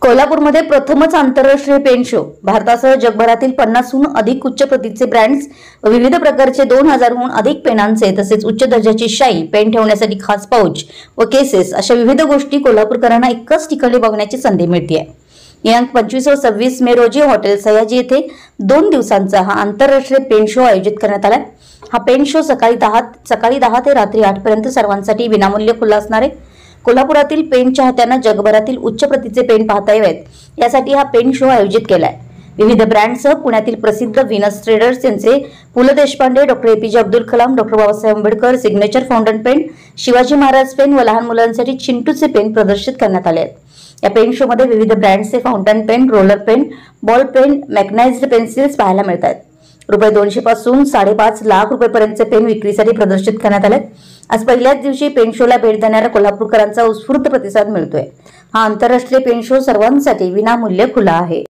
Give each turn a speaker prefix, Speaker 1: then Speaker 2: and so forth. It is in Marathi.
Speaker 1: कोल्हापूरमध्ये प्रथमच आंतरराष्ट्रीय पेन शो। भारतासह जगभरातील 50हून अधिक उच्च प्रतीचे ब्रँड्स व विविध प्रकारचे 2000हून अधिक पेनांचे तसेच उच्च दर्जाची शाई, पेन ठेवण्यासाठी खास पाउच व केसेस अशा विविध गोष्टी कोल्हापूरकरांना एकाच ठिकाणी बघण्याची संधी मिळते। दिनांक 25 व 26 मे रोजी हॉटेल सयाजी येथे 2 दिवसांचा हा आंतरराष्ट्रीय पेन शो आयोजित करण्यात आला। हा पेन शो सकाळी 10 ते रात्री 8 पर्यंत सर्वांसाठी विनामूल्य खुला असणार आहे। कोल्हापुरातील पेन चाहत्यांना जगभरातील उच्च प्रतीचे पेन पाहता यावेत यासाठी हा पेन शो आयोजित केलाय। विविध ब्रँडसह पुण्यातील प्रसिद्ध व्हीनस ट्रेडर्स यांचे Pu La Deshpande, doctor APJ Abdul Kalam, doctor Babasaheb Ambedkar, signature fountain pen, Shivaji Maharaj pen व लहान मुलांसाठी चिंटूचे पेन प्रदर्शित करण्यात आले आहेत। या पेन शो मध्ये विविध ब्रँड्सचे fountain pen, roller pen, ball pen, मॅग्नाइज्ड पेन्सिल्स पाहायला मिळतात। रुपये 200 पासून 5.5 लाख रुपयांपर्यंतचे पेन विक्रीसाठी प्रदर्शित करण्यात आले। आज पहिल्याच दिवशी पेन शोला भेट देणाऱ्या कोल्हापूरकरांचा उत्स्फूर्त प्रतिसाद मिळतोय। हा आंतरराष्ट्रीय पेन शो सर्वांसाठी विनामूल्य खुला आहे।